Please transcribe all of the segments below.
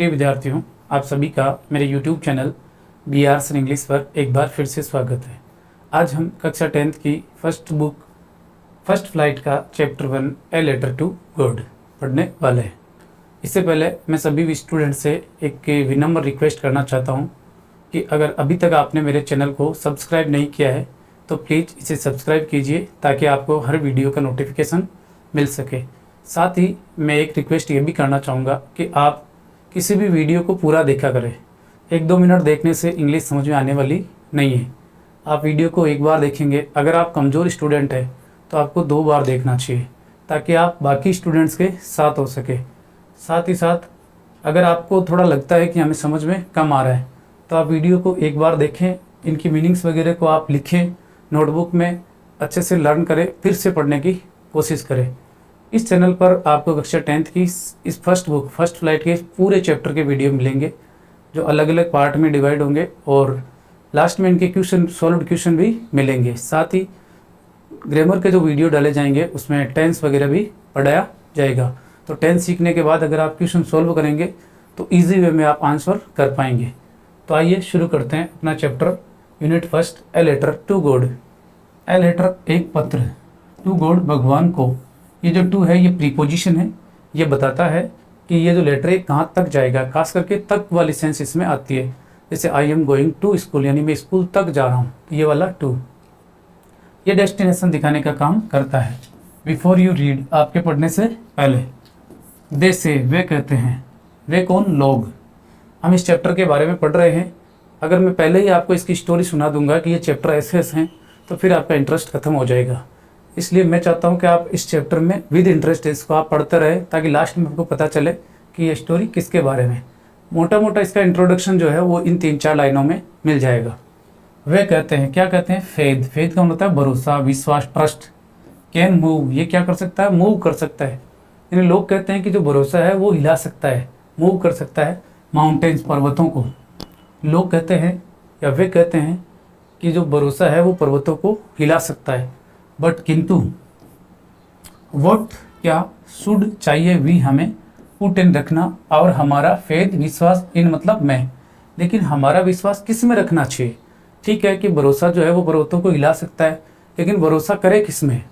प्रिय विद्यार्थियों, आप सभी का मेरे YouTube channel B R sun English पर एक बार फिर से स्वागत है। आज हम कक्षा 10th की फर्स्ट फ्लाइट का chapter 1 a letter to God पढ़ने वाले हैं। इससे पहले मैं सभी स्टूडेंट से एक विनम्र रिक्वेस्ट करना चाहता हूं कि अगर अभी तक आपने मेरे चैनल को सब्सक्राइब नहीं किया है तो प्लीज़ इसे सब्सक्राइब कीजिए ताकि आपको हर वीडियो का नोटिफिकेशन मिल सके। साथ ही मैं एक रिक्वेस्ट ये भी करना चाहूँगा कि आप किसी भी वीडियो को पूरा देखा करें। 1-2 मिनट देखने से इंग्लिश समझ में आने वाली नहीं है। आप वीडियो को एक बार देखेंगे। अगर आप कमज़ोर स्टूडेंट हैं तो आपको 2 बार देखना चाहिए ताकि आप बाकी स्टूडेंट्स के साथ हो सके। साथ ही साथ अगर आपको थोड़ा लगता है कि हमें समझ में कम आ रहा है तो आप वीडियो को एक बार देखें, इनकी मीनिंग्स वगैरह को आप लिखें, नोटबुक में अच्छे से लर्न करें, फिर से पढ़ने की कोशिश करें। इस चैनल पर आपको कक्षा 10th की इस फर्स्ट फ्लाइट के पूरे चैप्टर के वीडियो मिलेंगे जो अलग अलग पार्ट में डिवाइड होंगे और लास्ट में इनके सॉल्व्ड क्वेश्चन भी मिलेंगे। साथ ही ग्रामर के जो वीडियो डाले जाएंगे उसमें टेंस वगैरह भी पढ़ाया जाएगा। तो टेंस सीखने के बाद अगर आप क्वेश्चन सॉल्व करेंगे तो ईजी वे में आप आंसर कर पाएंगे। तो आइए शुरू करते हैं अपना chapter unit first a letter to God. A letter एक पत्र, टू गॉड भगवान को। ये जो टू है ये प्रीपोजिशन है, ये बताता है कि ये जो लेटर है कहाँ तक जाएगा। खास करके तक वाली सेंस इसमें आती है। जैसे I am going to school यानी मैं स्कूल तक जा रहा हूँ, ये वाला टू ये डेस्टिनेशन दिखाने का काम करता है। बिफोर यू रीड आपके पढ़ने से पहले। दे से वे कहते हैं, वे कौन? लोग। हम इस चैप्टर के बारे में पढ़ रहे हैं। अगर मैं पहले ही आपको इसकी स्टोरी सुना दूंगा कि ये चैप्टर ऐसे ऐसे हैं तो फिर आपका इंटरेस्ट खत्म हो जाएगा। इसलिए मैं चाहता हूं कि आप इस चैप्टर में विद इंटरेस्ट इसको आप पढ़ते रहें ताकि लास्ट में आपको पता चले कि ये स्टोरी किसके बारे में। मोटा मोटा इसका इंट्रोडक्शन जो है वो इन 3-4 लाइनों में मिल जाएगा। वे कहते हैं, क्या कहते हैं? फेथ। फेथ का मतलब होता है भरोसा, विश्वास, ट्रस्ट। कैन मूव, ये क्या कर सकता है? मूव कर सकता है। यानी लोग कहते हैं कि जो भरोसा है वो हिला सकता है, मूव कर सकता है माउंटेन्स, पर्वतों को। लोग कहते हैं या वे कहते हैं कि जो भरोसा है वो पर्वतों को हिला सकता है। बट किंतु वट क्या शुड चाहिए वी हमें पुट इन रखना और हमारा फेथ विश्वास इन मतलब मैं। लेकिन हमारा विश्वास किस में रखना चाहिए? ठीक है कि भरोसा जो है वो पर्वतों को हिला सकता है, लेकिन भरोसा करे किस में?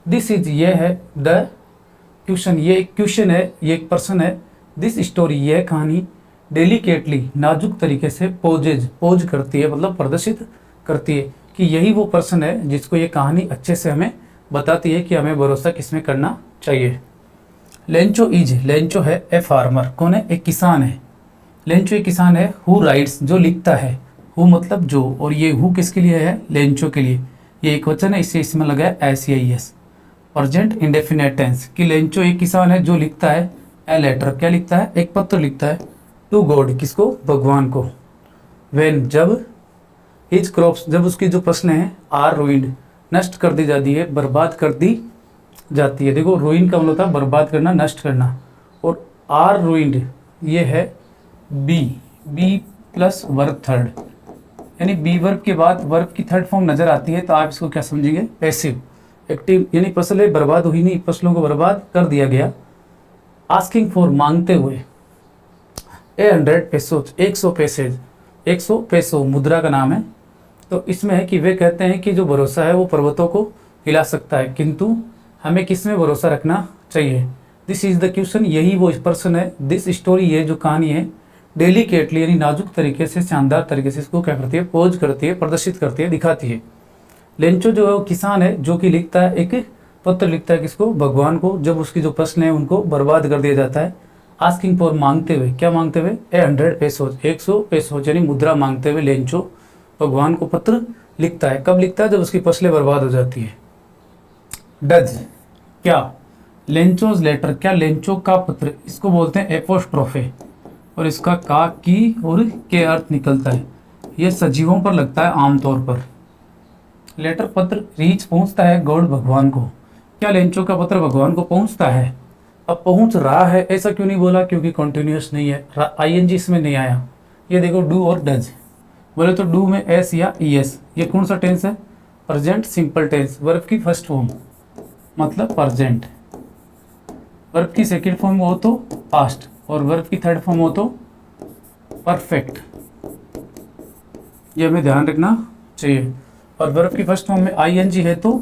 दिस इज, ये है द क्वेश्चन, ये एक क्वेश्चन है, ये एक पर्सन है। दिस स्टोरी, यह कहानी डेलिकेटली नाजुक तरीके से पोज करती है, मतलब प्रदर्शित करती है कि यही वो पर्सन है जिसको ये कहानी अच्छे से हमें बताती है कि हमें भरोसा किस में करना चाहिए। लेंचो इज, लेंचो है ए फार्मर। कौन है? एक किसान है। लेंचो एक किसान है। हु राइट्स, जो लिखता है। हु मतलब जो, और ये हु किसके लिए है? लेंचो के लिए। ये एक वचन है, इससे इसमें लगा है SEIS, प्रेजेंट इंडेफिनिट टेंस। कि लेंचो एक किसान है जो लिखता है ए लेटर, क्या लिखता है? एक पत्र लिखता है। टू गॉड, किसको? भगवान को। वेन, जब। हिज क्रॉप्स, जब उसकी जो फसलें हैं आर रूइंड, नष्ट कर दी जाती है, बर्बाद कर दी जाती है। देखो रूइन का मतलब होता है बर्बाद करना, नष्ट करना। और आर रूइंड ये है बी प्लस वर्ब थर्ड, यानी बी वर्ब के बाद वर्ब की थर्ड फॉर्म नजर आती है तो आप इसको क्या समझेंगे? पैसिव एक्टिव, यानी फसलें बर्बाद हुई नहीं, फसलों को बर्बाद कर दिया गया। आस्किंग फॉर, मांगते हुए। 100 पेसोज, 100 पैसे, 100 पेसो मुद्रा का नाम है। तो इसमें है कि वे कहते हैं कि जो भरोसा है वो पर्वतों को हिला सकता है, किंतु हमें किस में भरोसा रखना चाहिए? दिस इज द क्वेश्चन, यही वो पर्सन है। दिस स्टोरी, ये जो कहानी है, डेलिकेटली यानी नाजुक तरीके से, शानदार तरीके से इसको क्या करती है? पोज करती है, प्रदर्शित करती है, दिखाती है। लेंचो जो है वो किसान है जो कि लिखता है, एक पत्र लिखता है किसको? भगवान को, जब उसकी जो फसलें हैं उनको बर्बाद कर दिया जाता है। आस्किंग फॉर, मांगते हुए, क्या मांगते हुए? 100 पेसोज, 100 पेसोज यानी मुद्रा मांगते हुए लेंचो भगवान को पत्र लिखता है। कब लिखता है? जब उसकी फसलें बर्बाद हो जाती है। डज, क्या? लेंचोज लेटर, क्या लेंचो का पत्र, इसको बोलते हैं एपोस्ट्रोफे, और इसका का, की और के अर्थ निकलता है। यह सजीवों पर लगता है आमतौर पर। लेटर पत्र रीच, पहुंचता है गॉड, भगवान को। क्या लेंचो का पत्र भगवान को पहुंचता है? अब पहुंच रहा है ऐसा क्यों नहीं बोला? क्योंकि कॉन्टिन्यूस नहीं है, ING इसमें नहीं आया। ये देखो डू और डज, बोले तो डू में S या ES। ये कौन सा टेंस है? प्रेजेंट सिंपल टेंस, वर्ब की फर्स्ट फॉर्म मतलब प्रेजेंट। वर्ब की सेकंड फॉर्म हो तो पास्ट, और वर्ब की थर्ड फॉर्म हो तो परफेक्ट, ये हमें ध्यान रखना चाहिए। और वर्ब की फर्स्ट फॉर्म में आईएनजी है तो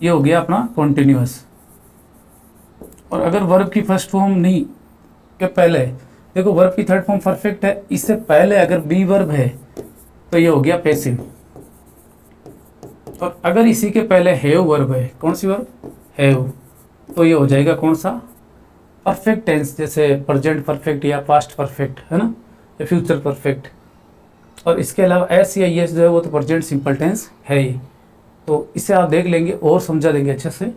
ये हो गया अपना कॉन्टिन्यूअस। और अगर वर्ब की फर्स्ट फॉर्म नहीं के पहले, देखो वर्ब की थर्ड फॉर्म परफेक्ट है, इससे पहले अगर बी वर्ब है तो ये हो गया पैसिव। और अगर इसी के पहले हैव वर्ब है, कौन सी वर्ब, हैव, तो ये हो जाएगा कौन सा, परफेक्ट टेंस, जैसे प्रेजेंट परफेक्ट या पास्ट परफेक्ट, है ना, या फ्यूचर परफेक्ट। और इसके अलावा एस या यस जो है वो तो प्रेजेंट सिंपल टेंस है ही। तो इसे आप देख लेंगे और समझा देंगे अच्छे से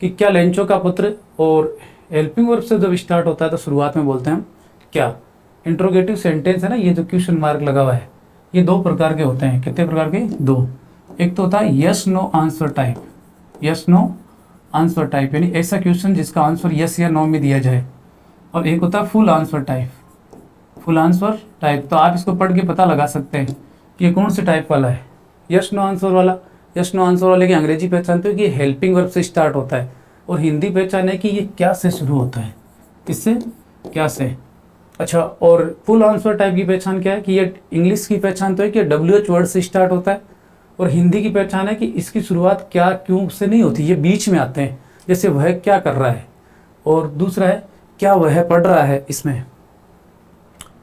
कि क्या लेंचो का पुत्र। और हेल्पिंग वर्ब से जब स्टार्ट होता है तो शुरुआत में बोलते हैं हम क्या, इंट्रोगेटिव सेंटेंस है ना, ये जो क्वेश्चन मार्क लगा हुआ है, ये दो प्रकार के होते हैं। कितने प्रकार के, दो। एक तो होता है yes no answer type, yes no answer type यानी ऐसा क्वेश्चन जिसका आंसर यस या नो में दिया जाए। और एक होता है full answer type, full answer type. तो आप इसको पढ़ के पता लगा सकते हैं कि ये कौन से टाइप वाला है, यस नो आंसर वाला। यस नो आंसर वाले की अंग्रेजी पहचानते हो कि ये हेल्पिंग वर्ब से स्टार्ट होता है, और हिंदी पहचान है कि ये क्या से शुरू होता है, किससे, क्या से। अच्छा, और फुल आंसर टाइप की पहचान क्या है कि ये इंग्लिश की पहचान तो है कि WH वर्ड से स्टार्ट होता है, और हिंदी की पहचान है कि इसकी शुरुआत क्या क्यों से नहीं होती, ये बीच में आते हैं, जैसे वह क्या कर रहा है। और दूसरा है क्या वह पढ़ रहा है, इसमें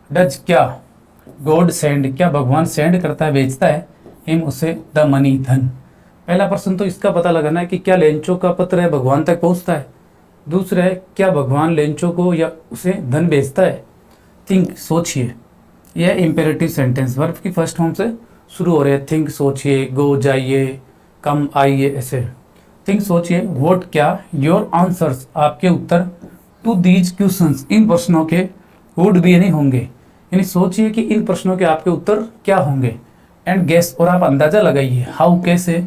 डज क्या, गॉड सेंड, क्या भगवान सेंड करता है, भेजता है, हिम उसे, द मनी, धन। पहला प्रश्न तो इसका पता लगाना है कि क्या लेंचो का पत्र है भगवान तक पहुंचता है। दूसरा है क्या भगवान लेंचो को या उसे धन भेजता है। थिंक, सोचिए, यह इम्पेरेटिव सेंटेंस वर्ब की फर्स्ट फॉर्म से शुरू हो रहे हैं। थिंक, सोचिए, गो, जाइए, कम, आइए, ऐसे। थिंक, सोचिए, वोट, क्या, योर आंसर्स, आपके उत्तर, टू दीज क्वेश्चंस, इन प्रश्नों के, वुड बी यानी होंगे, यानी सोचिए कि इन प्रश्नों के आपके उत्तर क्या होंगे। एंड गेस, और आप अंदाजा लगाइए, हाउ, कैसे,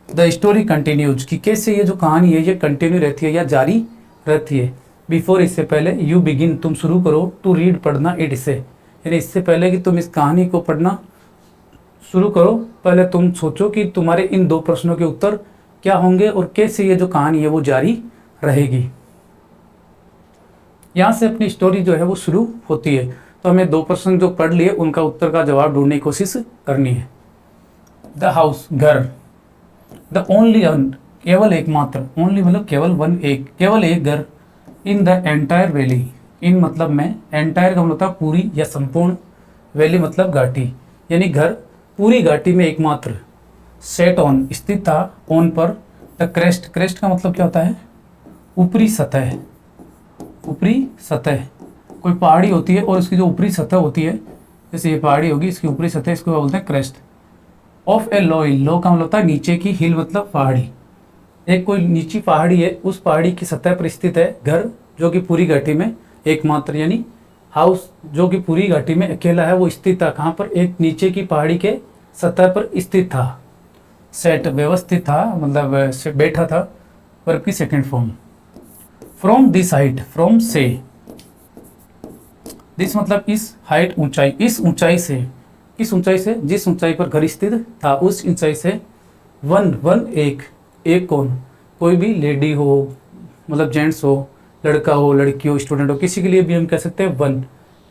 द स्टोरी कंटिन्यूज, कि कैसे ये जो कहानी है ये कंटिन्यू रहती है या जारी रहती है। बिफोर, इससे पहले, यू बिगिन, तुम शुरू करो, टू रीड, पढ़ना, इट, इसे, यानी इससे पहले कि तुम इस कहानी को पढ़ना शुरू करो, पहले तुम सोचो कि तुम्हारे इन दो प्रश्नों के उत्तर क्या होंगे और कैसे ये जो कहानी है वो जारी रहेगी। यहाँ से अपनी स्टोरी जो है वो शुरू होती है। तो हमें दो प्रश्न जो पढ़ लिए उनका उत्तर का जवाब ढूंढने की कोशिश करनी है। द हाउस, घर, द ओनली वन, केवल एकमात्र, ओनली मतलब केवल, वन एक, केवल एक घर, इन द एंटायर वैली, इन मतलब में, एंटायर का मतलब होता है पूरी या संपूर्ण, वैली मतलब घाटी, यानी घर पूरी घाटी में एकमात्र। सेट ऑन, स्थित था, ऑन पर, द क्रेस्ट, क्रेस्ट का मतलब क्या होता है, ऊपरी सतह, ऊपरी सतह, कोई पहाड़ी होती है और उसकी जो ऊपरी सतह होती है, जैसे ये पहाड़ी होगी, इसकी ऊपरी सतह, इसको बोलते हैं क्रेस्ट। ऑफ ए लो हिल, लो का मतलब होता है नीचे की, हिल मतलब पहाड़ी, एक कोई नीची पहाड़ी है, उस पहाड़ी की सतह पर स्थित है घर, जो कि पूरी घाटी में एकमात्र, यानी हाउस जो कि पूरी घाटी में अकेला है, वो स्थित था कहाँ पर, एक नीचे की पहाड़ी के सतह पर स्थित था। सेट, व्यवस्थित था, मतलब बैठा था, वर्ब की second form. From this height, from से, दिस मतलब इस, हाइट ऊंचाई, इस ऊंचाई से, किस ऊंचाई से, जिस ऊंचाई पर घर स्थित था उस ऊंचाई से, वन, वन एक, एक कौन, कोई भी लेडी हो, मतलब जेंट्स हो, लड़का हो, लड़की हो, स्टूडेंट हो, किसी के लिए भी हम कह सकते हैं वन,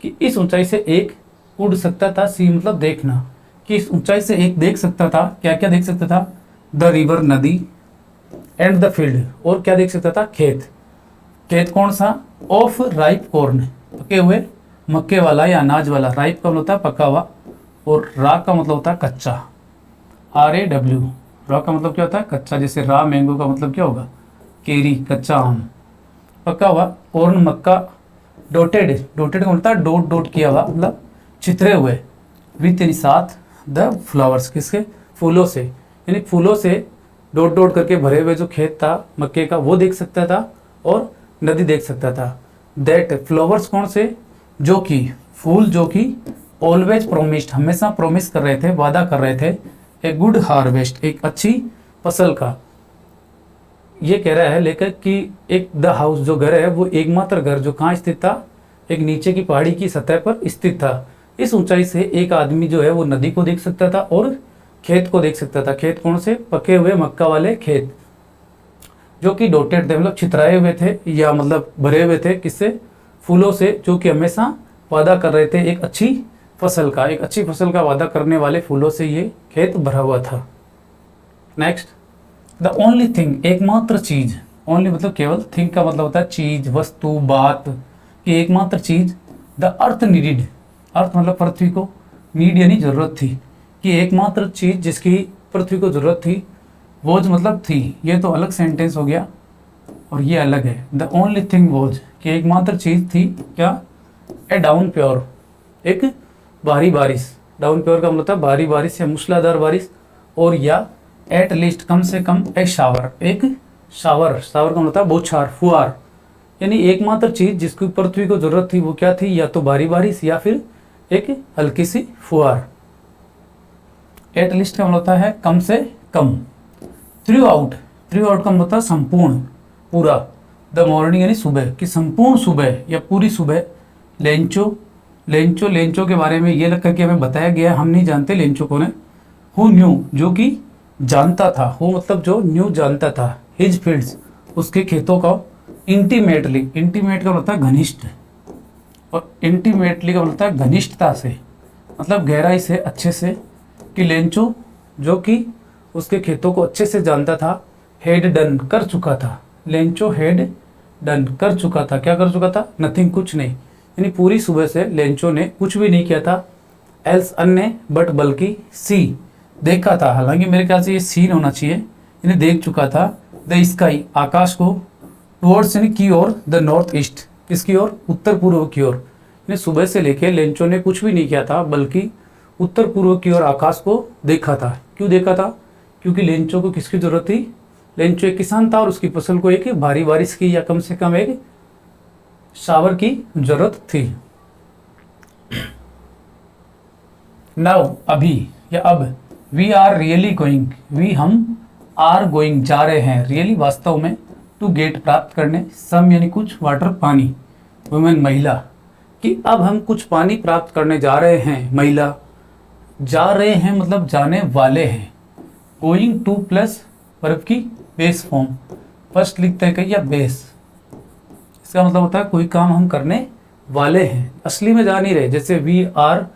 कि इस ऊंचाई से एक उड़ सकता था। सी मतलब देखना, कि इस ऊंचाई से एक देख सकता था, क्या क्या देख सकता था, द रिवर, नदी, एंड द फील्ड, और क्या देख सकता था, खेत, खेत कौन सा, ऑफ राइप कॉर्न, पके हुए मक्के वाला या अनाज वाला, राइप का मतलब होता है पका हुआ, और रा का मतलब होता है कच्चा, RAW, रा का मतलब क्या होता है, कच्चा, जैसे रा मैंगो का मतलब क्या होगा, केरी, कच्चा आम, पका हुआ, कॉर्न मक्का, डॉटेड, डॉटेड का मतलब होता है डॉट डॉट किया हुआ, मतलब छितरे हुए, विथ यानी साथ, द फ्लावर्स, किसके, फूलों से, यानी फूलों से डॉट डॉट करके भरे हुए जो खेत था मक्के का वो देख सकता था, और नदी देख सकता था। दैट, फ्लावर्स कौन से, जो कि, फूल जो कि, ऑलवेज प्रोमिस्ड, हमेशा प्रोमिस कर रहे थे, वादा कर रहे थे, ए गुड हार्वेस्ट, एक अच्छी फसल का। ये कह रहा है लेखक कि एक द हाउस जो घर है वो एकमात्र घर जो कहाँ स्थित था, एक नीचे की पहाड़ी की सतह पर स्थित था। इस ऊंचाई से एक आदमी जो है वो नदी को देख सकता था और खेत को देख सकता था। खेत कौन से, पके हुए मक्का वाले खेत, जो कि डॉटेड थे, मतलब छितराए हुए थे या मतलब भरे हुए थे, किससे, फूलों से, जो कि हमेशा वादा कर रहे थे एक अच्छी फसल का वादा करने वाले फूलों से ये खेत भरा हुआ था। नेक्स्ट, द ओनली थिंग, एकमात्र चीज, ओनली मतलब केवल, थिंग का मतलब होता है चीज, वस्तु, बात, कि एकमात्र चीज, द अर्थ नीडिड, अर्थ मतलब पृथ्वी को, नीड यानी जरूरत थी, कि एकमात्र चीज जिसकी पृथ्वी को जरूरत थी, वोज मतलब थी, ये तो अलग सेंटेंस हो गया और ये अलग है। द ओनली थिंग वोज, कि एकमात्र चीज थी क्या, ए डाउन प्योर, एक भारी बारिश, डाउन प्योर का मतलब भारी बारिश या मूसलाधार बारिश, और या एट लीस्ट कम से कम ए शावर, एक शावर, शावर का मतलब बौछार, फुहार, यानी एकमात्र चीज जिसकी पृथ्वी को जरूरत थी वो क्या थी, या तो भारी बारिश या फिर एक हल्की सी फुहार। एट लीस्ट का मतलब होता है कम से कम। थ्रू आउट, थ्रू आउट का मतलब संपूर्ण, पूरा। द मॉर्निंग यानी सुबह, कि संपूर्ण सुबह या पूरी सुबह। लेंचो, लेंचो, लेंचो के बारे में ये लग करके हमें बताया गया, हम नहीं जानते लेंचो कौन है। हु न्यू, जो कि जानता था, हु मतलब जो, न्यू जानता था, हिज फील्ड्स, उसके खेतों का। इंटीमेटली, इंटीमेट का मतलब घनिष्ठ, और इंटीमेटली का मतलब घनिष्ठता से, मतलब गहराई से, अच्छे से। कि लेंचो जो कि उसके खेतों को अच्छे से जानता था, हेड डन कर चुका था, लेंचो हेड डन कर चुका था, क्या कर चुका था, नथिंग कुछ नहीं, यानी पूरी सुबह से लेंचो ने कुछ भी नहीं किया था। एल्स अन्य, बट बल्कि, सी देखा था, हालांकि मेरे ख्याल से ये सीन होना चाहिए, इन्हें देख चुका था। द स्काई आकाश को, टुवर्ड्स यानी की ओर, द नॉर्थ ईस्ट किसकी ओर, उत्तर पूर्व की ओर, यानी सुबह से लेके लेंचो ने कुछ भी नहीं किया था बल्कि उत्तर पूर्व की ओर आकाश को देखा था। क्यों देखा था, क्योंकि लेंचो को किसकी जरूरत थी, लेंचो एक किसान था और उसकी फसल को एक भारी बारिश की या कम से कम एक शावर की जरूरत थी। नाउ अभी या अब, we are really going, we हम आर गोइंग जा रहे हैं, रियली वास्तव में, टू गेट प्राप्त करने, सम यानी कुछ, वाटर पानी, वुमेन महिला, कि अब हम कुछ पानी प्राप्त करने जा रहे हैं, महिला, जा रहे हैं मतलब जाने वाले हैं। गोइंग टू प्लस वर्ब की बेस फॉर्म, फर्स्ट लिखते हैं कहीं या बेस, इसका मतलब होता है कोई काम हम करने वाले हैं, असली में जा नहीं रहे। जैसे we are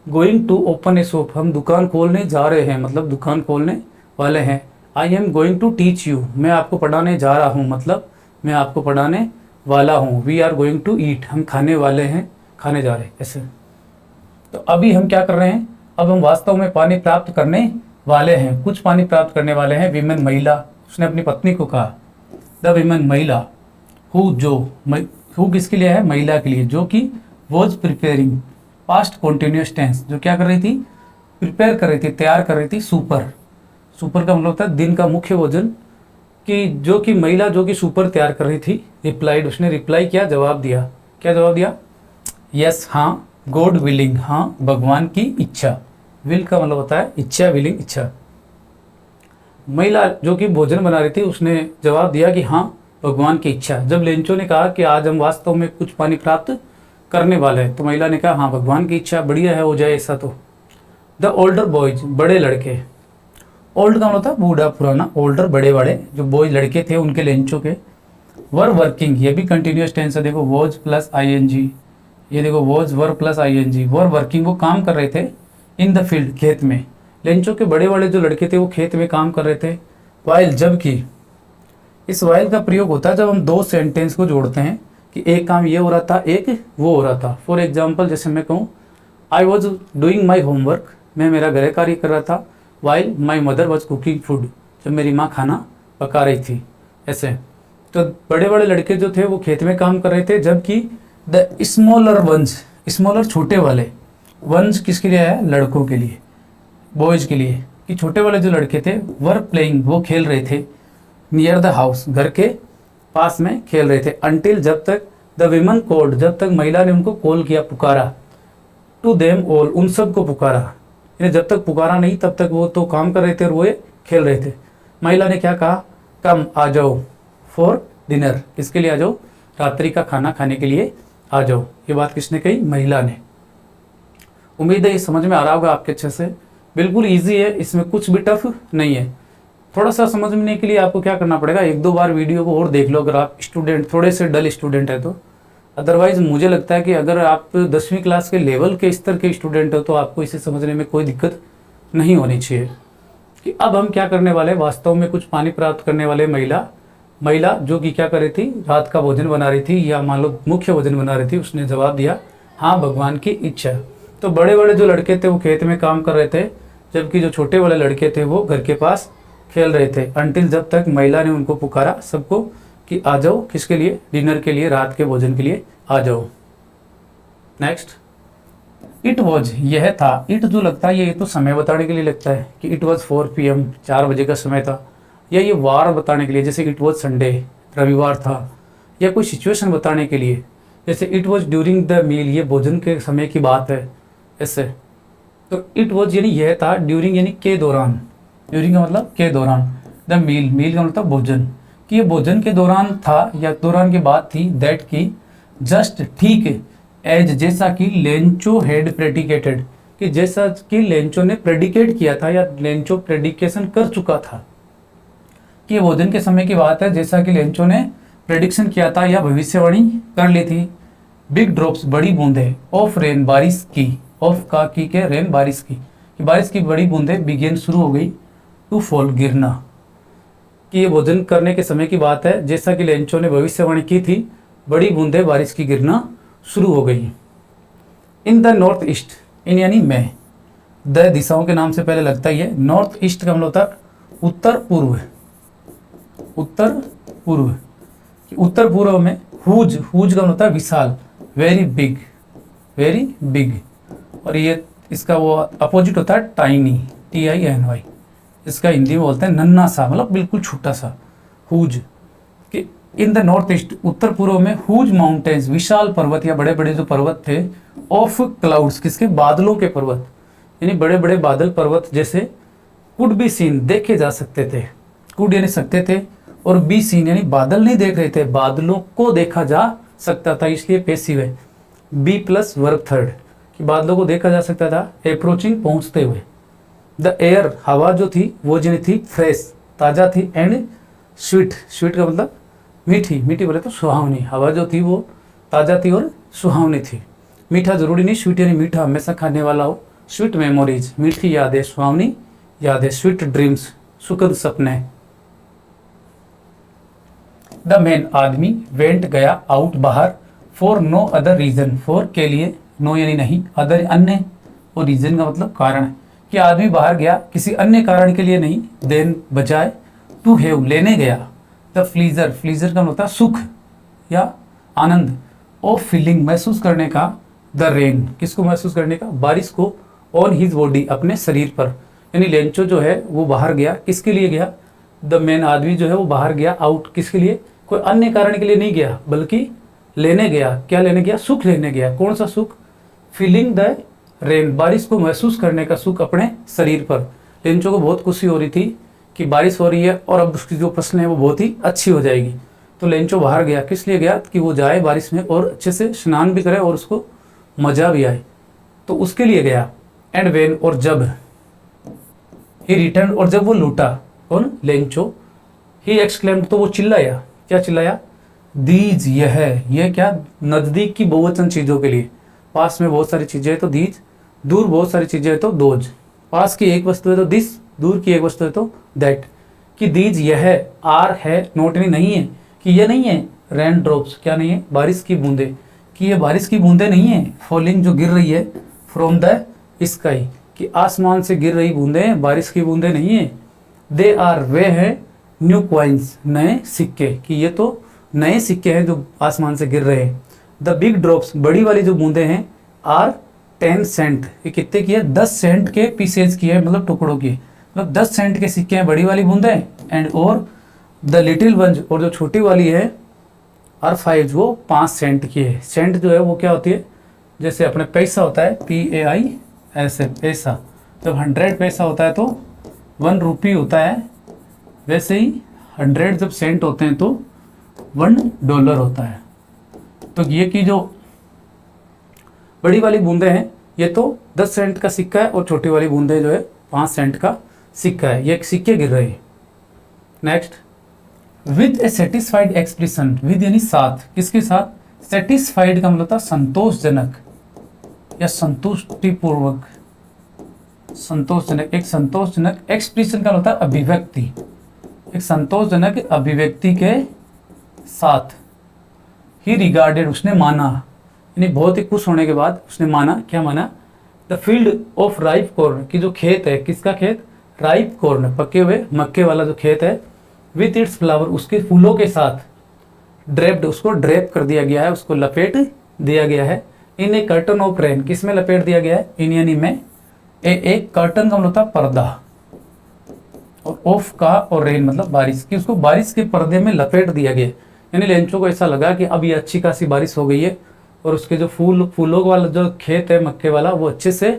going to open a shop, हम दुकान खोलने जा रहे हैं मतलब दुकान खोलने वाले हैं। I am going to teach you, मैं आपको पढ़ाने जा रहा हूँ मतलब मैं आपको पढ़ाने वाला हूँ। We are going to eat, हम खाने वाले हैं, खाने जा रहे हैं, ऐसे। तो अभी हम क्या कर रहे हैं, अब हम वास्तव में पानी प्राप्त करने वाले हैं, कुछ पानी प्राप्त करने वाले हैं। विमेन महिला, उसने अपनी पत्नी को कहा। द विमेन महिला, हु जो, हु किसके लिए है, महिला के लिए, जो कि was preparing, past continuous tense, जो क्या कर रही थी, प्रिपेयर कर रही थी, तैयार कर रही थी। सुपर, सुपर का मतलब होता है दिन का मुख्य भोजन, कि जो कि महिला जो कि सुपर तैयार कर रही थी। रिप्लाइड, उसने रिप्लाई किया, जवाब दिया। क्या जवाब दिया, यस हाँ, गॉड विलिंग, हाँ भगवान की इच्छा। विल का मतलब होता है इच्छा, विलिंग इच्छा। महिला जो कि भोजन बना रही थी उसने जवाब दिया कि हाँ भगवान की इच्छा। जब लेंचो ने कहा कि आज हम वास्तव में कुछ पानी प्राप्त करने वाले हैं, तो महिला ने कहा हाँ भगवान की इच्छा, बढ़िया है, हो जाए ऐसा तो। द ओल्डर बॉयज, बड़े लड़के, ओल्ड का मतलब होता है बूढ़ा पुराना, ओल्डर बड़े बड़े, जो बॉयज लड़के थे उनके लेंचो के। वर वर्किंग, ये भी कंटिन्यूस टेंस है, देखो वॉज प्लस आईएनजी, ये देखो was were plus ING. Were working, वो काम कर रहे थे। इन द फील्ड, खेत में। लेंचो के बड़े बड़े जो लड़के थे वो खेत में काम कर रहे थे। वाइल, जबकि, इस वाइल का प्रयोग होता है जब हम दो सेंटेंस को जोड़ते हैं कि एक काम ये हो रहा था, एक वो हो रहा था। फॉर एग्जाम्पल, जैसे मैं कहूँ I was doing my homework, मैं मेरा गृह कार्य कर रहा था। While my mother was cooking food, जब मेरी माँ खाना पका रही थी, ऐसे। तो बड़े बड़े लड़के जो थे वो खेत में काम कर रहे थे, जबकि द स्मॉलर वंस, स्मॉलर छोटे वाले, वंस किसके लिए है, लड़कों के लिए, बॉयज के लिए, कि छोटे वाले जो लड़के थे वर प्लेइंग, वो खेल रहे थे। नियर द हाउस, घर के पास में खेल रहे थे। अनटिल, जब तक। द विमन कॉल्ड, जब तक महिला ने उनको कॉल किया, पुकारा। टू देम ऑल, उन सब को पुकारा, यानी जब तक पुकारा नहीं तब तक वो तो काम कर रहे थे और वो खेल रहे थे। महिला ने क्या कहा, कम आ जाओ, फॉर डिनर, किसके लिए आ जाओ, रात्रि का खाना खाने के लिए आ जाओ। ये बात किसने कही, महिला ने। उम्मीद है ये समझ में आ रहा होगा आपके अच्छे से। बिल्कुल ईजी है, इसमें कुछ भी टफ नहीं है। थोड़ा सा समझने के लिए आपको क्या करना पड़ेगा, एक दो बार वीडियो को और देख लो, अगर आप स्टूडेंट, थोड़े से डल स्टूडेंट है तो अदरवाइज मुझे लगता है कि अगर आप 10वीं क्लास के लेवल के स्तर के स्टूडेंट हो तो आपको इसे समझने में कोई दिक्कत नहीं होनी चाहिए। कि अब हम क्या करने वाले, वास्तव में कुछ पानी प्राप्त करने वाले महिला जो कि क्या कर रही थी, रात का भोजन बना रही थी या मान लो मुख्य भोजन बना रही थी, उसने जवाब दिया हाँ भगवान की इच्छा। तो बड़े बड़े जो लड़के थे वो खेत में काम कर रहे थे, जबकि जो छोटे वाले लड़के थे वो घर के पास खेल रहे थे, अंटिल जब तक महिला ने उनको पुकारा सबको कि आ जाओ, किसके लिए, डिनर के लिए, रात के भोजन के लिए आ जाओ। नेक्स्ट, इट वॉज, यह था। इट जो लगता है ये तो समय बताने के लिए लगता है कि इट वॉज 4 PM, 4 बजे का समय था, या ये वार बताने के लिए, जैसे इट वॉज संडे, रविवार था, या कोई सिचुएशन बताने के लिए, जैसे it was during the meal, ये भोजन के समय की बात है ऐसे। तो इट वॉज यानी यह था, ड्यूरिंग यानी के दौरान, ड्यूरिंग का मतलब के दौरान, द मील, मील का मतलब भोजन, कि ये भोजन के दौरान था या दौरान की बात थी, दैट की जस्ट ठीक एज, जैसा कि लेंचो हैड प्रेडिकेटेड, कि जैसा कि लेंचो ने प्रेडिकेट किया था या लेंचो प्रेडिकेशन कर चुका था, कि ये भोजन के समय की बात है जैसा कि लेंचो ने प्रेडिक्शन किया था या भविष्यवाणी कर ली थी। बिग ड्रॉप्स, बड़ी बूंदें, ऑफ रेन, बारिश की, ऑफ का की के रेन, बारिश की, कि बारिश की बड़ी बूंदें, बिगेन शुरू हो गई, टू फॉल, गिरना, कि ये भोजन करने के समय की बात है जैसा कि लेंचो ने भविष्यवाणी की थी, बड़ी बूंदें बारिश की गिरना शुरू हो गई। इन द नॉर्थ ईस्ट, इन यानी में, द दिशाओं के नाम से पहले लगता ही है, नॉर्थ ईस्ट का मतलब होता है उत्तर पूर्व, उत्तर पूर्व, उत्तर पूर्व में, हुज, हुज का मतलब होता है विशाल, वेरी बिग, वेरी बिग, और ये इसका वो अपोजिट होता है टाइनी, TINY, इसका हिंदी में बोलते हैं नन्हा सा, मतलब बिल्कुल छोटा सा, हुज। कि इन द नॉर्थ ईस्ट, उत्तर पूर्व में, हुज माउंटेन्स, विशाल पर्वत या बड़े बड़े जो पर्वत थे, ऑफ क्लाउड्स, किसके, बादलों के पर्वत, यानी बड़े बड़े बादल पर्वत जैसे, कुड बी सीन, देखे जा सकते थे, कुड यानी सकते थे, और बी सीन यानी बादल नहीं देख रहे थे, बादलों को देखा जा सकता था, इसलिए पैसिव है, बी प्लस वर्ब थर्ड, कि बादलों को देखा जा सकता था, अप्रोचिंग, पहुंचते हुए। द एयर, हवा जो थी वो जो थी फ्रेश, ताज़ा थी, एंड स्वीट, स्वीट का मतलब मीठी, मीठी बोले तो सुहावनी, हवा जो थी वो ताज़ा थी और सुहावनी थी। मीठा जरूरी नहीं, स्वीट यानी मीठा, हमेशा खाने वाला हो, स्वीट मेमोरीज, मीठी यादें, सुहावनी यादें, स्वीट ड्रीम्स, सुखद सपने। द मैन, आदमी, वेंट, गया, आउट, बाहर, for no other reason, for के लिए, नो यानी नहीं, अदर अन्य, और रीजन का मतलब कारण, कि आदमी बाहर गया किसी अन्य कारण के लिए नहीं, देन बजाय, टू हैव, लेने गया। द फ्लीजर, फ्लीजर का मतलब सुख या आनंद, ऑफ फीलिंग, महसूस करने का, द रेन, किसको महसूस करने का, बारिश को, ऑन हिज बॉडी, अपने शरीर पर, यानी लेंचो जो है वो बाहर गया, किसके लिए गया, द मैन, आदमी जो है वो बाहर गया, आउट, किसके लिए, कोई अन्य कारण के लिए नहीं गया, बल्कि लेने गया, क्या लेने गया, सुख लेने गया। कौन सा सुख, फीलिंग द रेन, बारिश को महसूस करने का सुख अपने शरीर पर। लेंचो को बहुत खुशी हो रही थी कि बारिश हो रही है और अब उसकी जो फसल है वो बहुत ही अच्छी हो जाएगी, तो लेंचो बाहर गया, किस लिए गया, कि वो जाए बारिश में और अच्छे से स्नान भी करे और उसको मजा भी आए, तो उसके लिए गया। एंड वेन, और जब, ही रिटर्न, और जब वो लौटा, कौन, लेंचो, ही एक्सक्लेम्ड, तो वो चिल्लाया, क्या चिल्लाया, दीज, यह क्या, नजदीक की बहुवचन चीजों के लिए, पास में बहुत सारी चीजें है तो दीज, दूर बहुत सारी चीजें है तो दोज, पास की एक वस्तु है तो दिस, दूर की एक वस्तु है तो दैट, कि दीज, यह, आर है, नोट यानी नहीं है, कि यह नहीं है, रेन ड्रॉप्स, क्या नहीं है, बारिश की बूंदे, कि ये बारिश की बूंदे नहीं है, फॉलिंग जो गिर रही है, फ्रॉम द स्काई, कि आसमान से गिर रही बूंदे, बारिश की बूंदे नहीं है। दे आर, वे हैं, न्यू कॉइन्स, नए सिक्के, कि ये तो नए सिक्के हैं जो आसमान से गिर रहे हैं। द बिग ड्रॉप्स, बड़ी वाली जो बूंदे हैं, आर 10 सेंट, ये कितने की है, 10 सेंट के पीसेज की है, मतलब टुकड़ों की, मतलब 10 सेंट के सिक्के हैं बड़ी वाली बूंदे, एंड और द लिटिल वंज, और जो छोटी वाली है, आर 5, वो 5 सेंट की है। सेंट जो है वो क्या होती है, जैसे अपने पैसा होता है, PAISA, पैसा, जब 100 पैसा होता है तो 1 रुपी होता है, वैसे ही 100 जब सेंट होते हैं तो $1 होता है। तो ये की जो बड़ी वाली बूंदे हैं ये तो 10 सेंट का सिक्का है, और छोटी वाली बूंदे जो है 5 सेंट का सिक्का है, ये सिक्के गिर रहे हैं। Next, with A satisfied expression, with यानी साथ, किसके साथ, सेटिस्फाइड का मतलब था संतोषजनक या संतुष्टिपूर्वक, संतोषजनक, एक संतोषजनक एक्सप्रेशन का मतलब अभिव्यक्ति, एक संतोषजनक अभिव्यक्ति के साथ ही रिगार्डेड, उसने माना, यानी बहुत ही खुश होने के बाद उसने माना, क्या माना, the field of ripe corn, की जो खेत है, किसका खेत, राइप कॉर्न, पके हुए मक्के वाला जो खेत है, विथ इट्स फ्लावर, उसके फूलों के साथ, ड्रेप्ड, उसको ड्रेप कर दिया गया है, उसको लपेट दिया गया है, इन ए कर्टन ऑफ रेन, किस में लपेट दिया गया है, इन यानी में, एक कर्टन का मतलब होता है पर्दा, और ऑफ का और रेन मतलब बारिश की, उसको बारिश के पर्दे में लपेट दिया गया, यानी लेंचो को ऐसा लगा कि अब ये अच्छी खासी बारिश हो गई है और उसके जो फूलों वाला जो खेत है मक्के वाला वो अच्छे से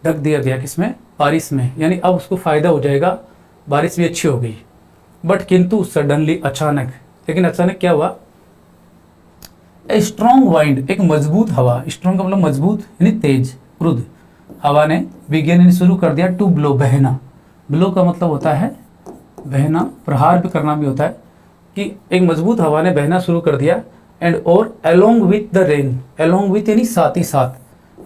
ढक दिया गया, किसमें, बारिश में, यानी अब उसको फायदा हो जाएगा, बारिश भी अच्छी हो गई। बट किंतु सडनली, अचानक, लेकिन अचानक क्या हुआ, ए स्ट्रॉन्ग वाइंड, एक मजबूत हवा, स्ट्रॉन्ग का मतलब मजबूत यानी तेज, क्रुद्ध हवा ने बिगेन शुरू कर दिया टू ब्लो, बहना, ब्लो का मतलब होता है बहना, प्रहार भी करना भी होता है, कि एक मजबूत हवा ने बहना शुरू कर दिया, एंड और along with the rain, along with यानी साथ ही साथ,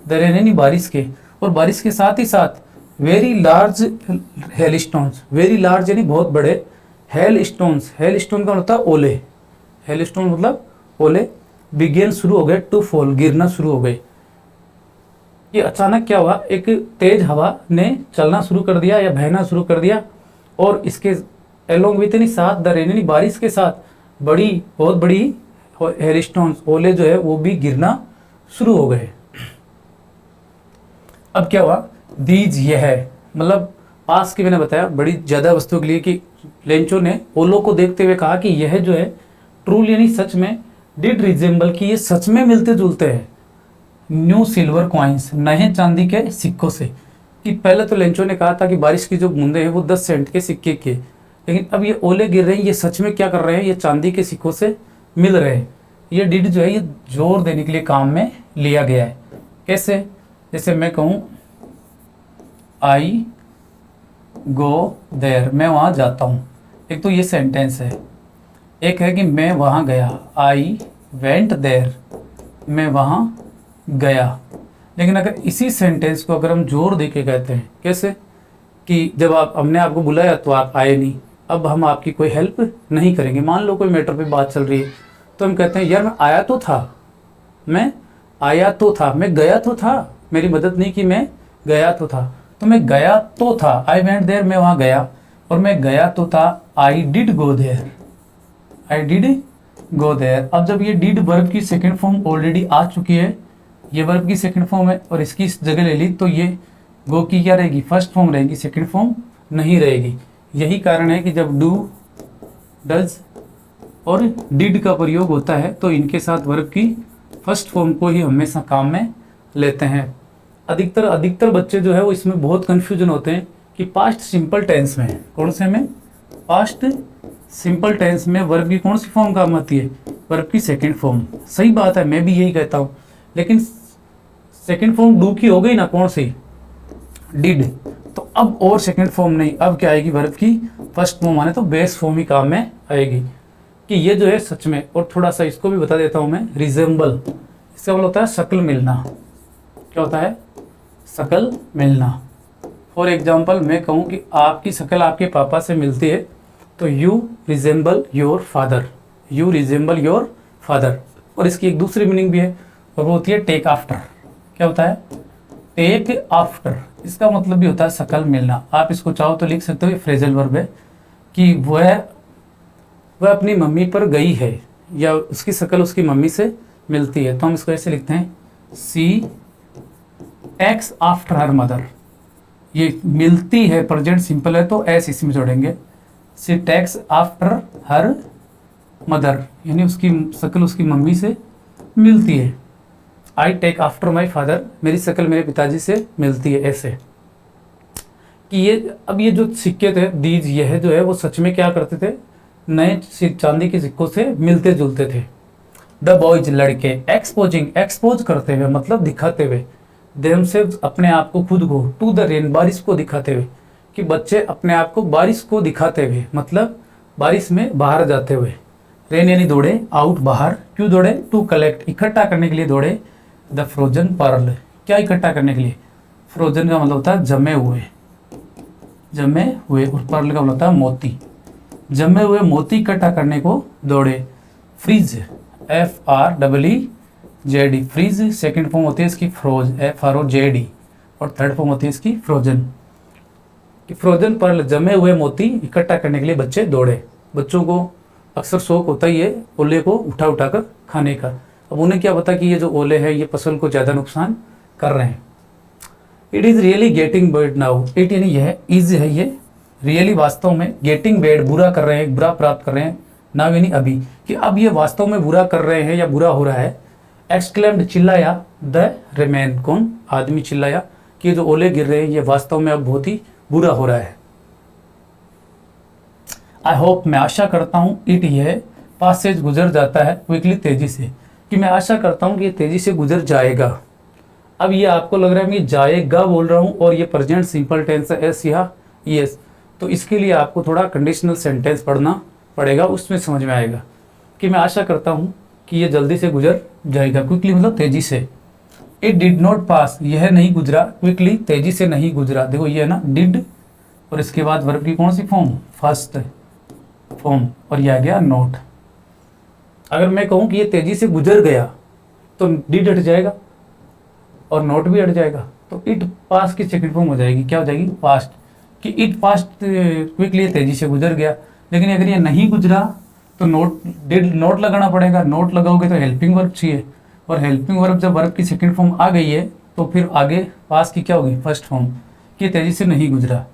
द रेन यानी बारिश के, और बारिश के साथ ही साथ very large hail stones, very large यानी बहुत बड़े, हेल स्टोन्स, हेल स्टोन का मतलब ओले, हेल स्टोन मतलब ओले, बिगेन शुरू हो गए टू फॉल, गिरना शुरू हो गए। ये अचानक क्या हुआ, एक तेज हवा ने चलना शुरू कर दिया या बहना शुरू कर दिया, और इसके अलोंग विथ यानी साथ, द रेन यानी बारिश के साथ बड़ी, बहुत बड़ी हेलस्टोन्स, ओले जो है वो भी गिरना शुरू हो गए। अब क्या हुआ, दीज, यह है मतलब पास की मैंने बताया बड़ी ज्यादा वस्तुओं के लिए, कि लेंचो ने ओलो को देखते हुए कहा कि यह जो है ट्रूल यानी सच में, डिड रिजेंबल, की ये सच में मिलते जुलते हैं, न्यू सिल्वर कॉइन्स, नए चांदी के सिक्कों से। कि पहले तो लेंचो ने कहा था कि बारिश की जो बूंदे हैं वो 10 सेंट के सिक्के के, लेकिन अब ये ओले गिर रहे हैं, ये सच में क्या कर रहे हैं, ये चांदी के सिक्कों से मिल रहे हैं। ये डिड जो है ये जोर देने के लिए काम में लिया गया है। कैसे, जैसे मैं कहूँ आई गो देयर, मैं वहाँ जाता हूँ, एक तो ये सेंटेंस है, एक है कि मैं वहाँ गया, आई वेंट देयर, मैं वहाँ गया। लेकिन अगर इसी सेंटेंस को अगर हम जोर दे के कहते हैं, कैसे, कि जब हमने आपको बुलाया तो आप आए नहीं, अब हम आपकी कोई हेल्प नहीं करेंगे। मान लो कोई मैटर पे बात चल रही है तो हम कहते हैं यार मैं आया तो था, मैं आया तो था, मैं गया तो था, मेरी मदद नहीं की, मैं गया तो था, तो मैं गया तो था, आई वेंट देयर, मैं वहाँ गया, और मैं गया तो था, I did go there, I did go there. अब जब ये डिड वर्ब की सेकेंड फॉर्म ऑलरेडी आ चुकी है, ये वर्ब की सेकेंड फॉर्म है और इसकी इस जगह ले ली, तो ये गो की क्या रहेगी, फर्स्ट फॉर्म रहेगी, सेकेंड फॉर्म नहीं रहेगी। यही कारण है कि जब डू, डज और डिड का प्रयोग होता है तो इनके साथ वर्ब की फर्स्ट फॉर्म को ही हमेशा काम में लेते हैं। अधिकतर बच्चे जो है वो इसमें बहुत कंफ्यूजन होते हैं कि पास्ट सिंपल टेंस में, कौन से में, पास्ट सिंपल टेंस में वर्ब की कौन सी फॉर्म काम आती है, वर्ब की सेकेंड फॉर्म। सही बात है, मैं भी यही कहता हूँ, लेकिन सेकेंड फॉर्म डू की हो गई ना, कौन सी, डिड, तो अब और सेकेंड फॉर्म नहीं, अब क्या आएगी, वर्ब की फर्स्ट फॉर्म आने, तो बेस फॉर्म ही काम में आएगी। कि ये जो है सच में, और थोड़ा सा इसको भी बता देता हूँ मैं, रिजेंबल, इसका मतलब होता है शक्ल मिलना। क्या होता है, शक्ल मिलना। फॉर एग्जाम्पल मैं कहूँ कि आपकी शक्ल आपके पापा से मिलती है, तो you resemble your father, you resemble your father. और इसकी एक दूसरी मीनिंग भी है, और वो होती है टेक आफ्टर। क्या होता है, टेक आफ्टर, इसका मतलब भी होता है शक्ल मिलना। आप इसको चाहो तो लिख सकते हो, ये फ्रेजल वर्ब है कि वह अपनी मम्मी पर गई है, या उसकी शक्ल उसकी मम्मी से मिलती है, तो हम इसको ऐसे लिखते हैं, सी टेक्स आफ्टर हर मदर। ये मिलती है प्रेजेंट सिंपल है तो एस इसमें जोड़ेंगे, she takes after her mother, यानी उसकी शक्ल उसकी मम्मी से मिलती है। I take after my father, मेरी शक्ल मेरे पिताजी से मिलती है। ऐसे कि ये, अब ये जो सिक्के थे दीज, यह जो है वो सच में क्या करते थे, नए चांदी के सिक्कों से मिलते जुलते थे। द बॉयज, लड़के, एक्सपोजिंग, एक्सपोज करते हुए मतलब दिखाते हुए, देमसेल्व्स अपने आप को, खुद को, टू द रेन, बारिश को दिखाते हुए, कि बच्चे अपने आप को बारिश को दिखाते हुए मतलब बारिश में बाहर जाते हुए, रेन यानी दौड़े, आउट बाहर, क्यों दौड़े? टू कलेक्ट, इकट्ठा करने के लिए दौड़े। द फ्रोजन पर्ल, क्या इकट्ठा करने के लिए? फ्रोजन का मतलब होता है जमे हुए, जमे हुए, और पर्ल का मतलब होता है मोती। जमे हुए मोती इकट्ठा करने को दौड़े। Freeze, FREEZ, freeze second form होती है इसकी फ्रोज, FROZD, और थर्ड फॉर्म होती है इसकी फ्रोजन। कि फ्रोजन पर्ल, जमे हुए मोती इकट्ठा करने के लिए बच्चे दौड़े। बच्चों को अक्सर शौक होता ही है ओले को उठा उठा कर खाने का। अब उन्हें क्या पता कि ये जो ओले हैं ये फसल को ज़्यादा नुकसान कर रहे हैं। It is really getting bad now, it यानी यह, इज है ये, रियली वास्तव में, गेटिंग बैड बुरा कर रहे हैं, बुरा प्राप्त कर रहे हैं, नाउ यानी अभी, कि अब ये वास्तव में बुरा कर रहे हैं या बुरा हो रहा है। एक्सक्लेम्ड, चिल्लाया। द रेमेन, कौन? आदमी चिल्लाया कि ये जो ओले गिर रहे हैं ये वास्तव में अब बहुत ही बुरा हो रहा है। आई होप, मैं आशा करता हूँ, इट यह पासेज गुजर जाता है, क्विकली, तेजी से, कि मैं आशा करता हूँ कि ये तेजी से गुजर जाएगा। अब ये आपको लग रहा है मैं जाएगा बोल रहा हूँ और ये प्रेजेंट सिंपल टेंस है, एस या यस, तो इसके लिए आपको थोड़ा कंडीशनल सेंटेंस पढ़ना पड़ेगा, उसमें समझ में आएगा कि मैं आशा करता हूँ कि ये जल्दी से गुजर जाएगा। क्विकली मतलब तेजी से। इट डिड नॉट पास, यह नहीं गुजरा, क्विकली तेजी से नहीं गुजरा। देखो ये है ना डिड, और इसके बाद वर्ब की कौन सी फॉर्म? फर्स्ट फॉर्म, और यह आ गया नॉट। अगर मैं कहूँ कि ये तेजी से गुजर गया तो डिड हट जाएगा और नॉट भी हट जाएगा, तो इट पास की सेकंड फॉर्म हो जाएगी, क्या हो जाएगी? पास्ट, कि इट पास्ट क्विकली, तेजी से गुजर गया। लेकिन अगर ये नहीं गुजरा तो नोट, डिड नोट लगाना पड़ेगा। नोट लगाओगे तो हेल्पिंग वर्ब चाहिए, और हेल्पिंग वर्ब जब वर्ब की सेकंड फॉर्म आ गई है तो फिर आगे पास की क्या होगी? फर्स्ट फॉर्म, कि तेजी से नहीं गुजरा।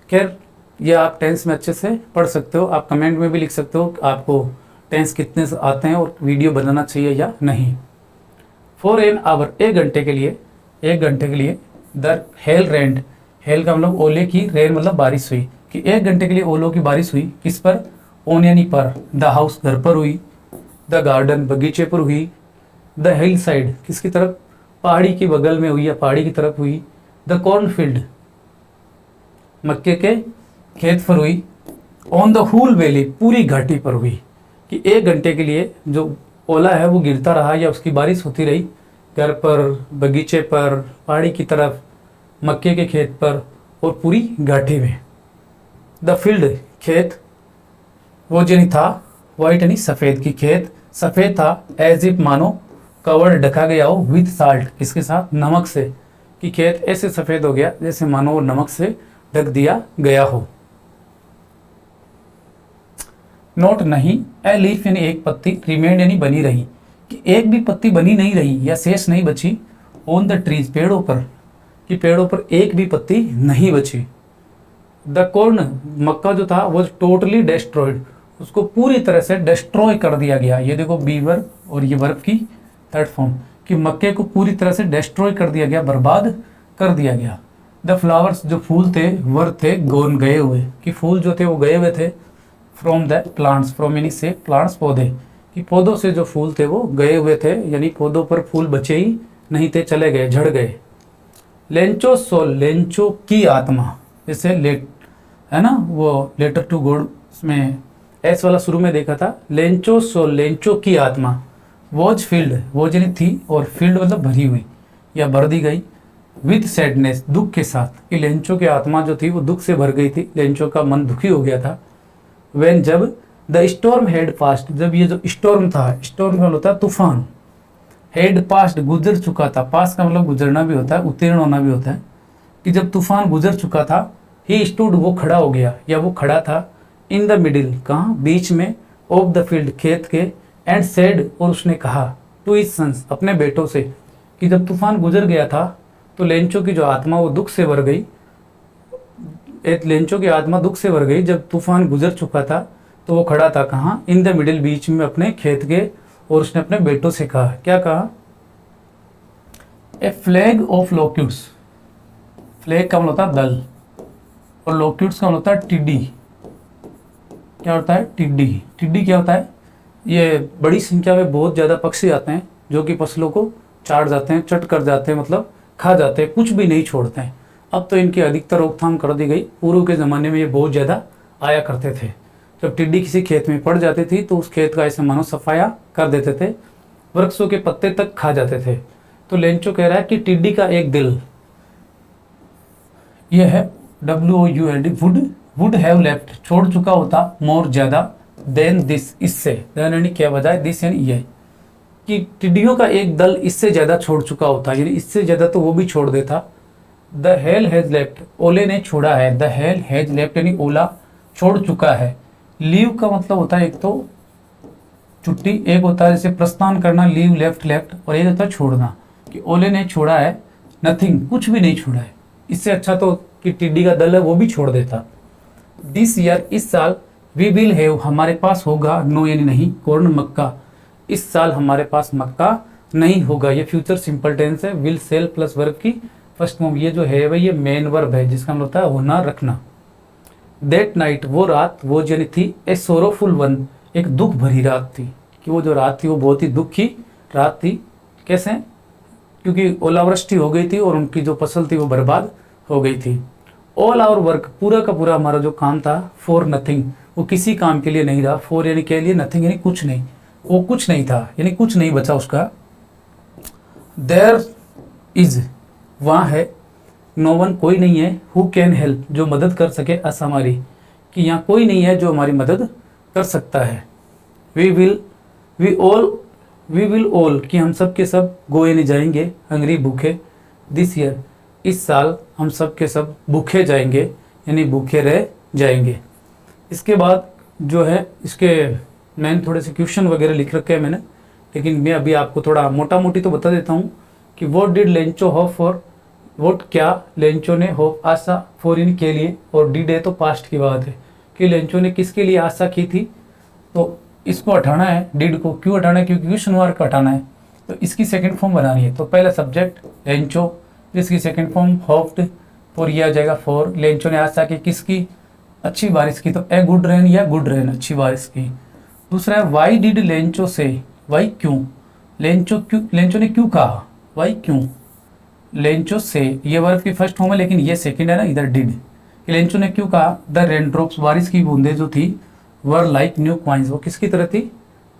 खैर ये आप टेंस में अच्छे से पढ़ सकते हो, आप कमेंट में भी लिख सकते हो आपको टेंस कितने आते हैं और वीडियो बनाना चाहिए या नहीं। फॉर एन आवर, एक घंटे के लिए, एक घंटे के लिए। द हेल रेंड, हेल का मतलब ओले की, रेन मतलब बारिश हुई, कि एक घंटे के लिए ओलों की बारिश हुई। किस पर? ऑन यानी पर। द हाउस, घर पर हुई। द गार्डन, बगीचे पर हुई। द हिल साइड, किसकी तरफ? पहाड़ी के बगल में हुई या पहाड़ी की तरफ हुई। द कॉर्नफील्ड, मक्के के खेत पर हुई। ऑन द हुल वैली, पूरी घाटी पर हुई, कि एक घंटे के लिए जो ओला है वो गिरता रहा या उसकी बारिश होती रही, घर पर, बगीचे पर, पहाड़ी की तरफ, मक्के के खेत पर, और पूरी घाटी में। द फील्ड, खेत, वो जो नहीं था, वाइट यानी सफ़ेद, की खेत सफ़ेद था। एज इफ, मानो, कवर्ड, ढका गया हो, विथ साल्ट, किसके साथ? नमक से, कि खेत ऐसे सफ़ेद हो गया जैसे मानो वो नमक से ढक दिया गया हो। नोट, नहीं। ए लीफ यानी एक पत्ती, रिमेंड यानी बनी रही, कि एक भी पत्ती बनी नहीं रही या शेष नहीं बची। ऑन द ट्रीज, पेड़ों पर, कि पेड़ों पर एक भी पत्ती नहीं बची। द कॉर्न, मक्का जो था वो टोटली डिस्ट्रॉयड, उसको पूरी तरह से डिस्ट्रॉय कर दिया गया। ये देखो बी वर्ब और ये वर्ब की थर्ड फॉर्म, कि मक्के को पूरी तरह से डिस्ट्रॉय कर दिया गया, बर्बाद कर दिया गया। द फ्लावर्स, जो फूल थे, वर थे गोन, गए हुए, कि फूल जो थे वो गए हुए थे। फ्रॉम द प्लांट्स, फ्रॉम यानी से, प्लांट्स पौधे, कि पौधों से जो फूल थे वो गए हुए थे, यानी पौधों पर फूल बचे ही नहीं थे, चले गए, झड़ गए। लेंचो सोल, लेंचो की आत्मा, जैसे लेट है ना, वो लेटर टू गॉड, उसमें एस वाला शुरू में देखा था। लेंचो सोल, लेंचो की आत्मा। वॉज फील्ड, वॉज यानी थी, और फील्ड मतलब भरी हुई या भर दी गई। विथ सैडनेस, दुख के साथ, कि लेंचो की आत्मा जो थी वो दुख से भर गई थी, लेंचो का मन दुखी हो गया था। वेन, जब। द स्टॉर्म हेड पास्ट, जब ये जो स्टॉर्म था, स्टॉर्म का होता है तूफान, हेड पास्ट, गुजर चुका था। पास का मतलब गुजरना भी होता है, उत्तीर्ण होना भी होता है, कि जब तूफान गुजर चुका था। ही स्टूड, वो खड़ा हो गया या वो खड़ा था। इन द मिडिल, कहाँ? बीच में। ऑफ द फील्ड, खेत के। एंड सेड, और उसने कहा, टू हिज सन्स, अपने बेटों से, कि जब तूफान गुजर गया था तो लेंचो की जो आत्मा वो दुख से भर गई। लेंचो की आत्मा दुख से भर गई जब तूफान गुजर चुका था, तो वो खड़ा था कहाँ? इन द मिडिल, बीच में, अपने खेत के। और उसने अपने बेटों से कहा, क्या कहा? ए फ्लैग ऑफ लोक्यूट्स, फ्लैग का मतलब होता है दल, और लोक्यूट्स का मतलब होता है टिड्डी। क्या होता है? टिड्डी। टिड्डी क्या होता है? ये बड़ी संख्या में बहुत ज़्यादा पक्षी आते हैं जो कि फसलों को चाट जाते हैं, चट कर जाते हैं, मतलब खा जाते हैं, कुछ भी नहीं छोड़ते हैं। अब तो इनकी अधिकतर रोकथाम कर दी गई। पूर्व के ज़माने में ये बहुत ज़्यादा आया करते थे। जब टिड्डी किसी खेत में पड़ जाती थी तो उस खेत का ऐसे मानो सफाया कर देते थे, वृक्षों के पत्ते तक खा जाते थे। तो लेंचो कह रहा है कि टिड्डी का एक दिल, यह है WOULD, वुड हैव लेफ्ट, छोड़ चुका होता, मोर ज्यादा, देन दिस, इससे, देन यानी क्या बजाय, दिस यानी यह, कि टिड्डियों का एक दल इससे ज्यादा छोड़ चुका होता, यानी इससे ज्यादा तो वो भी छोड़ देता। द हेल हैज लेफ्ट, ओले ने छोड़ा है, द हेल हैज लेफ्ट यानी ओला छोड़ चुका है। लीव का मतलब होता है एक तो छुट्टी, एक होता है जैसे प्रस्थान करना, लीव, लेफ्ट, और एक होता है छोड़ना, कि ओले ने छोड़ा है नथिंग, कुछ भी नहीं छोड़ा है। इससे अच्छा तो कि टिड्डी का दल है वो भी छोड़ देता। दिस ईयर, इस साल, वी विल हैव, हमारे पास होगा, नो यानी नहीं, कॉर्न, मक्का, इस साल हमारे पास मक्का नहीं होगा। ये फ्यूचर सिंपल टेंस है, विल सेल प्लस वर्ब की फर्स्ट फॉर्म। ये जो है भाई ये मेन वर्ब है जिसका मतलब होता है होना, रखना। दैट नाइट, वो रात, वो यानी थी, ए सोरोफुल वन, एक दुख भरी रात थी, कि वो जो रात थी वो बहुत ही दुखी रात थी। कैसे? क्योंकि ओलावृष्टि हो गई थी और उनकी जो फसल थी वो बर्बाद हो गई थी। ऑल आवर वर्क, पूरा का पूरा हमारा जो काम था, फॉर नथिंग, वो किसी काम के लिए नहीं रहा। फॉर यानी के लिए, नथिंग यानी कुछ नहीं, वो कुछ नहीं था, यानी कुछ नहीं बचा उसका। देयर इज, वहाँ है, नो वन, कोई नहीं है, हु कैन हेल्प, जो मदद कर सके अस हमारी, कि यहाँ कोई नहीं है जो हमारी मदद कर सकता है। वी विल ऑल, कि हम सब के सब, गो यानी जाएंगे, हंगरी, भूखे, दिस ईयर, इस साल, हम सब के सब भूखे जाएंगे, यानी भूखे रह जाएंगे। इसके बाद जो है इसके मैंने थोड़े से क्वेश्चन वगैरह लिख रखे हैं मैंने, लेकिन मैं अभी आपको थोड़ा मोटा मोटी तो बता देता हूँ कि what did Lencho hope for, vote क्या लेंचो ने होप आशा, फॉर इन के लिए, और डिड है तो पास्ट की बात है कि लेंचो ने किसके लिए आशा की थी। तो इसको हटाना है, डिड को क्यों हटाना है, क्योंकि क्वेश्चन मार्क हटाना है, तो इसकी सेकंड फॉर्म बनानी है। तो पहला सब्जेक्ट लेंचो, जिसकी सेकंड फॉर्म होप्ड, फॉर ये आ जाएगा फॉर, लेंचो ने आशा की किसकी, अच्छी बारिश की, तो ए गुड रेन या गुड रेन, अच्छी बारिश की। दूसरा है वाई डिड लेंचो से, वाई क्यों, लेंचो ने क्यों कहा, वाई क्यों, लेंचो से, ये वर्ब की फर्स्ट फॉर्म है लेकिन ये सेकंड है ना, इधर डिड, लेंचो ने क्यों कहा। द रेनड्रॉप्स, बारिश की बूंदें जो थी, वर लाइक न्यू कॉइन्स, वो किसकी तरह थी,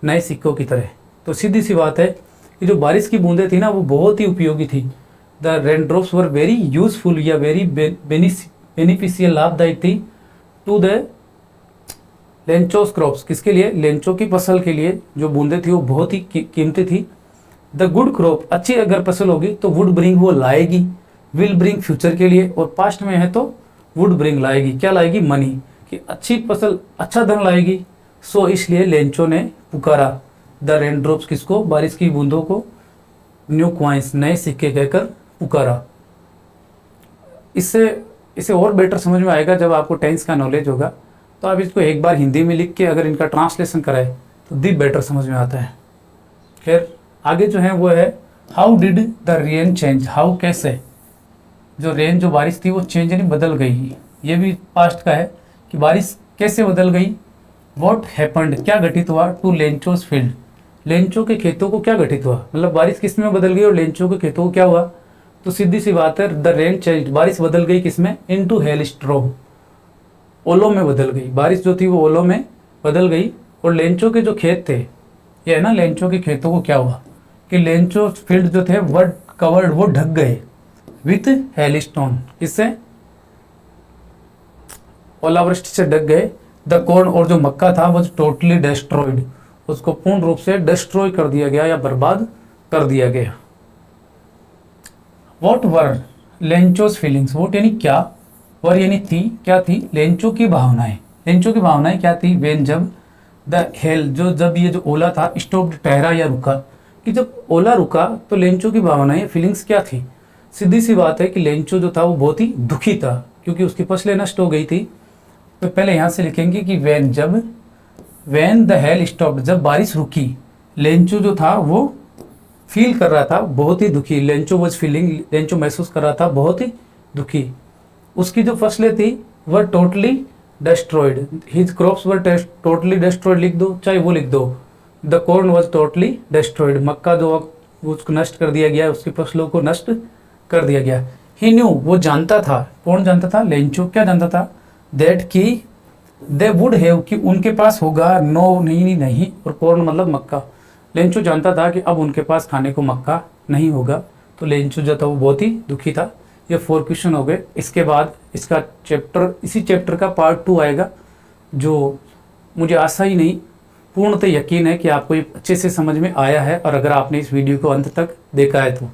नए सिक्कों की तरह। तो सीधी सी बात है कि जो बारिश की बूंदें थी ना वो बहुत ही उपयोगी थी। The raindrops were very useful या वेरी बेनिफिशियल, लाभदायक थी, टू द लेंचोस क्रॉप्स, किसके लिए, लेंचो की फसल के लिए जो बूंदें थी वो बहुत ही कीमती थी। द गुड क्रॉप, अच्छी अगर फसल होगी तो वुड ब्रिंग, वो लाएगी, विल ब्रिंग फ्यूचर के लिए, और पास्ट में है तो वुड ब्रिंग, लाएगी, क्या लाएगी, मनी, कि अच्छी फसल अच्छा धन लाएगी। सो इसलिए लेंचो ने पुकारा द रेनड्रॉप्स, किसको, बारिश की बूंदों को, न्यू क्वाइंस, नए सिक्के कहकर पुकारा। इससे इसे और बेटर समझ में आएगा जब आपको टेंस का नॉलेज होगा। तो आप इसको एक बार हिंदी में लिख के अगर इनका ट्रांसलेशन कराए तो दी बेटर समझ में आता है। खैर आगे जो है वो है how did the rain change, how कैसे, जो रेन जो बारिश थी वो चेंज यानी बदल गई, ये भी पास्ट का है कि बारिश कैसे बदल गई। व्हाट हैपेंड, क्या घटित हुआ, टू लेंचोस फील्ड, लेंचो के खेतों को क्या घटित हुआ, मतलब बारिश किस में बदल गई और लेंचो के खेतों को क्या हुआ। तो सीधी सी बात है, द रेन चेंज, बारिश बदल गई किसमें, इनटू हेलस्ट्रॉम, ओलों में बदल गई, बारिश जो थी वो ओलों में बदल गई। और लेंचो के जो खेत थे, ये है ना, लेंचो के खेतों को क्या हुआ कि लेंचो फील्ड जो थे वो कवर्ड, वो ढक गए विथ हेलस्टोन, किससे, ओलावृष्टि से ढक गए। द कॉर्न, और जो मक्का था वो टोटली डिस्ट्रॉयड, उसको पूर्ण रूप से डिस्ट्रॉय कर दिया गया या बर्बाद कर दिया गया। वॉट वर लेंचोस फीलिंग्स, वोट यानी क्या, वर यानी थी, क्या थी, लेंचो की भावनाएं, लेंचो की भावनाएं क्या थी, वेन जब, द हेल, जो जब ये जो ओला था, स्टॉप्ड, ठहरा या रुका, कि जब ओला रुका तो लेंचो की भावनाएं, फीलिंग्स क्या थी। सीधी सी बात है कि लेंचो जो था वो बहुत ही दुखी था क्योंकि उसकी फसलें नष्ट हो गई थी। तो पहले यहाँ से लिखेंगे कि वेन जब, वेन द हेल स्टॉप्ड, जब बारिश रुकी, लेंचो जो था वो फील कर रहा था बहुत ही दुखी, लेंचो वॉज फीलिंग, लेंचो महसूस कर रहा था बहुत ही दुखी। उसकी जो फसलें थी वह totally destroyed, his crops were totally destroyed लिख दो, चाहे वो लिख दो। The corn was totally destroyed, मक्का जो उसको नष्ट कर दिया गया, उसकी फसलों को नष्ट कर दिया गया। ही न्यू, वो जानता था, कौन जानता था, लेंचो क्या जानता था, दैट की दे वुड हैव, कि उनके पास होगा, नो नहीं, और कॉर्न मतलब मक्का, लेंचो जानता था कि अब उनके पास खाने को मक्का नहीं होगा। तो लेंचो जो था वो बहुत ही दुखी था। ये 4 क्वेश्चन हो गए। इसके बाद इसका इसी चैप्टर का पार्ट 2 आएगा, जो मुझे आशा ही नहीं पूर्णतः यकीन है कि आपको ये अच्छे से समझ में आया है। और अगर आपने इस वीडियो को अंत तक देखा है तो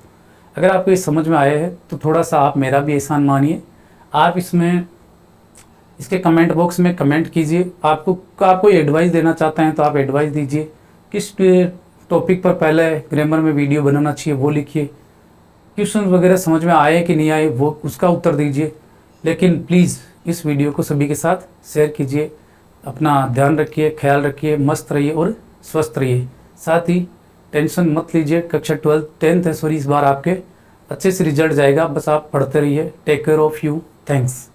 अगर आपको ये समझ में आया है तो थोड़ा सा आप मेरा भी एहसान मानिए। आप इसके कमेंट बॉक्स में कमेंट कीजिए। आप कोई एडवाइस देना चाहते हैं तो आप एडवाइस दीजिए। किस टॉपिक पर पहले ग्रामर में वीडियो बनाना चाहिए वो लिखिए। क्वेश्चन वगैरह समझ में आए कि नहीं आए वो उसका उत्तर दीजिए। लेकिन प्लीज़ इस वीडियो को सभी के साथ शेयर कीजिए। अपना ध्यान रखिए, ख्याल रखिए, मस्त रहिए और स्वस्थ रहिए। साथ ही टेंशन मत लीजिए, कक्षा 10th है सॉरी, इस बार आपके अच्छे से रिजल्ट जाएगा। बस आप पढ़ते रहिए। Take care of you. Thanks.